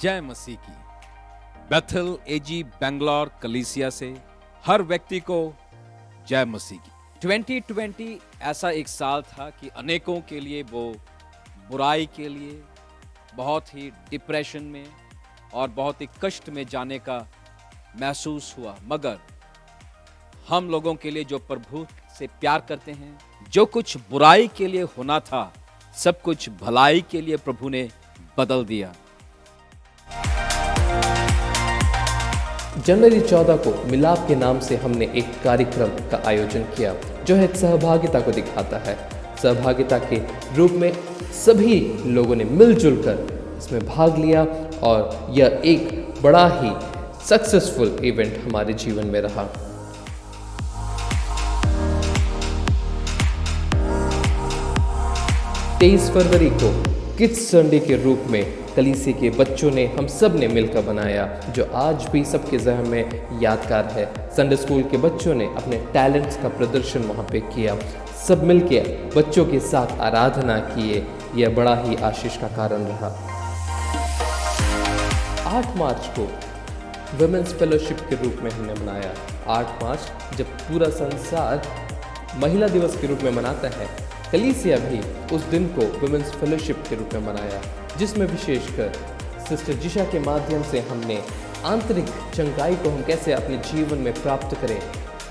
जय मसीह की। बेथल एजी बेंगलोर कलीसिया से हर व्यक्ति को जय मसीह की। 2020 ऐसा एक साल था कि अनेकों के लिए वो बुराई के लिए बहुत ही डिप्रेशन में और बहुत ही कष्ट में जाने का महसूस हुआ, मगर हम लोगों के लिए जो प्रभु से प्यार करते हैं, जो कुछ बुराई के लिए होना था सब कुछ भलाई के लिए प्रभु ने बदल दिया। जनवरी 14 को मिलाप के नाम से हमने एक कार्यक्रम का आयोजन किया जो है सहभागिता को दिखाता है। सहभागिता के रूप में सभी लोगों ने मिलजुल कर इसमें भाग लिया और यह एक बड़ा ही सक्सेसफुल इवेंट हमारे जीवन में रहा। तेईस फरवरी को किड्स संडे के रूप में कलीसिया के बच्चों ने हम सब ने मिलकर बनाया, जो आज भी सबके ज़हन में यादगार है। संडे स्कूल के बच्चों ने अपने टैलेंट्स का प्रदर्शन वहाँ पे किया। सब मिलके बच्चों के साथ आराधना किए। यह बड़ा ही आशीष का कारण रहा। 8 मार्च को वुमेन्स फेलोशिप के रूप में हमने मनाया। 8 मार्च जब पूरा संसार महिला दिवस के रूप में मनाता है, कलीसिया भी उस दिन को वुमेन्स फेलोशिप के रूप में मनाया, जिसमें विशेषकर सिस्टर जिशा के माध्यम से हमने आंतरिक चंगाई को हम कैसे अपने जीवन में प्राप्त करें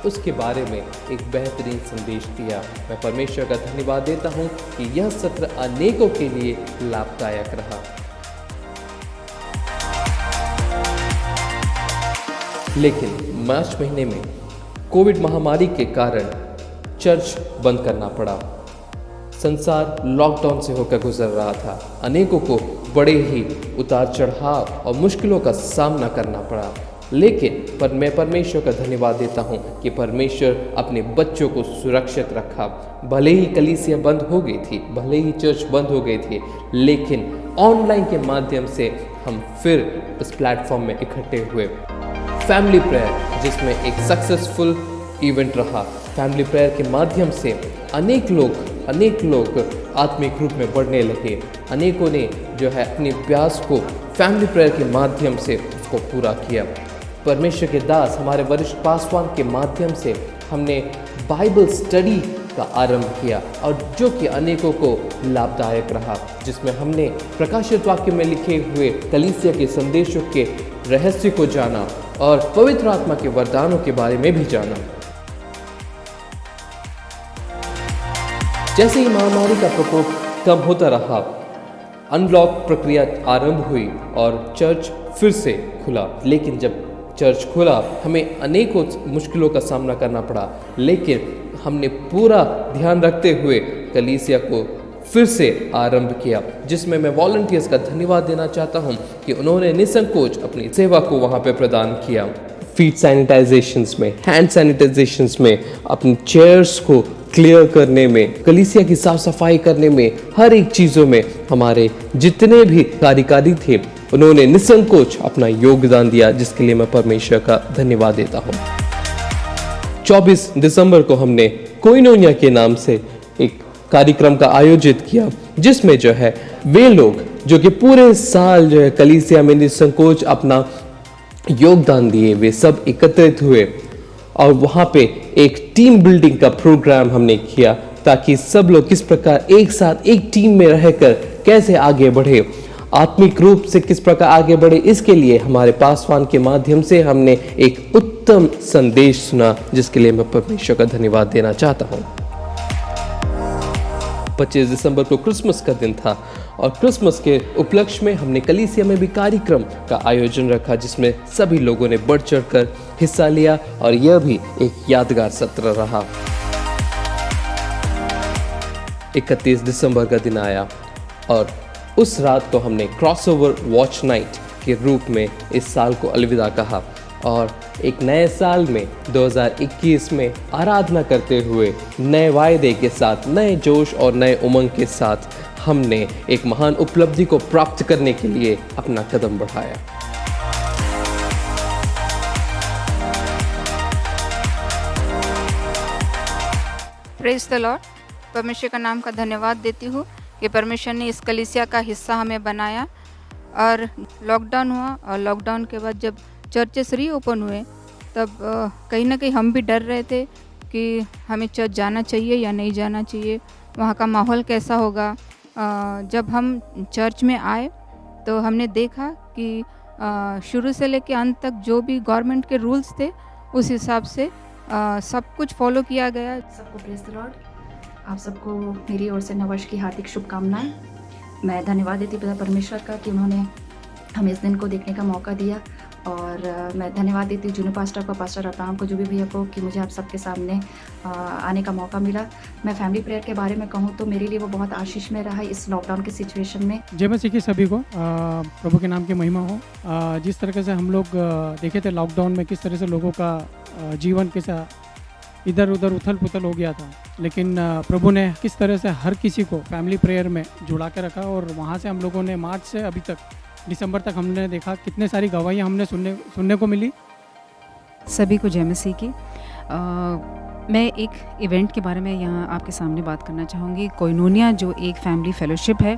उसके बारे में एक बेहतरीन संदेश दिया। मैं परमेश्वर का धन्यवाद देता हूं कि यह सत्र अनेकों के लिए लाभदायक रहा। लेकिन मार्च महीने में कोविड महामारी के कारण चर्च बंद करना पड़ा। संसार लॉकडाउन से होकर गुजर रहा था। अनेकों को बड़े ही उतार चढ़ाव और मुश्किलों का सामना करना पड़ा, लेकिन मैं परमेश्वर का धन्यवाद देता हूं कि परमेश्वर अपने बच्चों को सुरक्षित रखा। भले ही कलीसिया बंद हो गई थी, भले ही चर्च बंद हो गई थी, लेकिन ऑनलाइन के माध्यम से हम फिर इस प्लेटफॉर्म में इकट्ठे हुए। फैमिली प्रेयर जिसमें एक सक्सेसफुल इवेंट रहा। फैमिली प्रेयर के माध्यम से अनेक लोग आत्मिक रूप में बढ़ने लगे। अनेकों ने जो है अपने प्यास को फैमिली प्रेयर के माध्यम से उसको पूरा किया। परमेश्वर के दास हमारे वरिष्ठ पासवान के माध्यम से हमने बाइबल स्टडी का आरंभ किया और जो कि अनेकों को लाभदायक रहा, जिसमें हमने प्रकाशित वाक्य में लिखे हुए कलीसिया के संदेशों के रहस्य को जाना और पवित्र आत्मा के वरदानों के बारे में भी जाना। जैसे ही महामारी का प्रकोप कम होता रहा, अनलॉक प्रक्रिया आरंभ हुई और चर्च फिर से खुला। लेकिन जब चर्च खुला हमें अनेकों मुश्किलों का सामना करना पड़ा, लेकिन हमने पूरा ध्यान रखते हुए कलीसिया को फिर से आरंभ किया, जिसमें मैं वॉलंटियर्स का धन्यवाद देना चाहता हूं कि उन्होंने निसंकोच अपनी सेवा को वहां पे प्रदान किया। फीट सैनिटाइजेशंस में, हैंड सैनिटाइजेशंस में, अपनी चेयर्स को क्लियर करने में, कलीसिया की साफ सफाई करने में, हर एक चीज़ों में हमारे जितने भी कार्यकारी थे उन्होंने निसंकोच अपना योगदान दिया, जिसके लिए मैं परमेश्वर का धन्यवाद देता हूँ। 24 दिसंबर को हमने कोइनोनिया के नाम से एक कार्यक्रम का आयोजित किया, जिसमें जो है वे लोग जो कि पूरे साल जो है कलीसिया में निसंकोच अपना योगदान दिए, वे सब एकत्रित हुए और वहाँ पे एक टीम बिल्डिंग का प्रोग्राम हमने किया, ताकि सब लोग किस प्रकार एक साथ एक टीम में रहकर कैसे आगे बढ़े, आत्मिक रूप से किस प्रकार आगे बढ़े। इसके लिए हमारे पासवान के माध्यम से हमने एक उत्तम संदेश सुना, जिसके लिए मैं परमेश्वर का धन्यवाद देना चाहता हूँ। 25 दिसंबर को क्रिसमस का दिन था और क्रिसमस के उपलक्ष्य में हमने कलीसिया में भी कार्यक्रम का आयोजन रखा, जिसमें सभी लोगों ने बढ़ चढ़कर हिस्सा लिया और यह भी एक यादगार सत्र रहा। 31 दिसंबर का दिन आया और उस रात को हमने क्रॉसओवर वॉच नाइट के रूप में इस साल को अलविदा कहा और एक नए साल में 2021 में आराधना करते हुए नए वायदे के साथ, नए जोश और नए उमंग के साथ हमने एक महान उपलब्धि को प्राप्त करने के लिए अपना कदम बढ़ाया। Praise the Lord. परमेश्वर का नाम का धन्यवाद देती हूँ कि परमेश्वर ने इस कलीसिया का हिस्सा हमें बनाया और लॉकडाउन हुआ और लॉकडाउन के बाद जब चर्चेस रीओपन हुए तब कहीं ना कहीं हम भी डर रहे थे कि हमें चर्च जाना चाहिए या नहीं जाना चाहिए, वहाँ का माहौल कैसा होगा। जब हम चर्च में आए तो हमने देखा कि शुरू से लेकर अंत तक जो भी गवर्नमेंट के रूल्स थे उस हिसाब से सब कुछ फॉलो किया गया। सबको प्रेज द लॉर्ड। आप सबको मेरी ओर से नववर्ष की हार्दिक शुभकामनाएं। मैं धन्यवाद देती पिता परमेश्वर का कि उन्होंने हमें इस दिन को देखने का मौका दिया, और मैं धन्यवाद देती हूँ जूनियर पास्टर को, पास्टर अब्राहम को, जो भी भैया को, कि मुझे आप सबके सामने आने का मौका मिला। मैं फैमिली प्रेयर के बारे में कहूँ तो मेरे लिए वो बहुत आशीष में रहा इस लॉकडाउन की सिचुएशन में। जय मसीह की सभी को प्रभु के नाम की महिमा हो। जिस तरह से हम लोग देखे थे लॉकडाउन में किस तरह से लोगों का जीवन कैसा इधर उधर उथल पुथल हो गया था, लेकिन प्रभु ने किस तरह से हर किसी को फैमिली प्रेयर में जुड़ा के रखा, और वहाँ से हम लोगों ने मार्च से अभी तक दिसंबर तक हमने देखा कितने सारी गवाहियाँ हमने सुनने को मिली। सभी को जय मसीह की। मैं एक इवेंट के बारे में यहाँ आपके सामने बात करना चाहूँगी। कोइनोनिया जो एक फैमिली फेलोशिप है,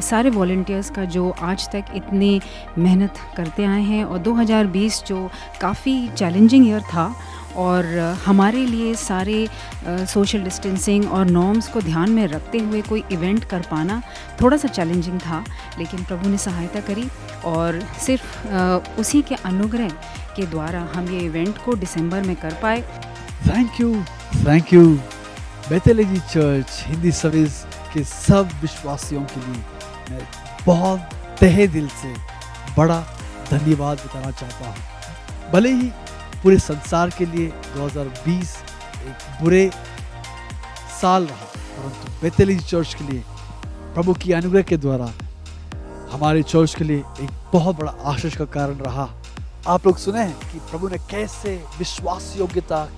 सारे वॉलंटियर्स का जो आज तक इतनी मेहनत करते आए हैं, और 2020 जो काफ़ी चैलेंजिंग ईयर था और हमारे लिए सारे सोशल डिस्टेंसिंग और नॉर्म्स को ध्यान में रखते हुए कोई इवेंट कर पाना थोड़ा सा चैलेंजिंग था, लेकिन प्रभु ने सहायता करी और सिर्फ उसी के अनुग्रह के द्वारा हम ये इवेंट को दिसंबर में कर पाए। Thank you Bethel AG church Hindi service के सब विश्वासियों के लिए मैं बहुत तहे दिल से बड़ा धन्यवाद बताना चाहता हूँ। भले ही पूरे संसार के लिए 2020 एक बुरे साल रहा, परंतु बेथेल एजी चर्च के लिए प्रभु की अनुग्रह के द्वारा हमारे चर्च के लिए एक बहुत बड़ा आशीष का कारण रहा। आप लोग सुने हैं कि प्रभु ने कैसे विश्वास योग्यता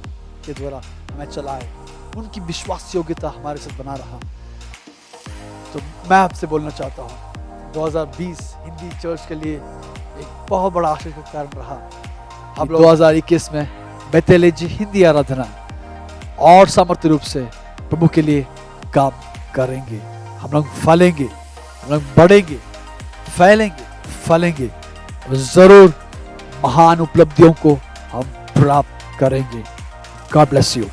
के द्वारा हमें चलाए, उनकी विश्वास योग्यता हमारे साथ बना रहा। तो मैं आपसे बोलना चाहता हूँ 2020 हिंदी चर्च के लिए एक बहुत बड़ा आशीष का कारण रहा। हम लोग 2021 में बेथेल एजी हिंदी आराधना और सामर्थ्य रूप से प्रभु के लिए काम करेंगे। हम लोग फलेंगे, हम लोग बढ़ेंगे, फलेंगे, जरूर महान उपलब्धियों को हम प्राप्त करेंगे। God bless you.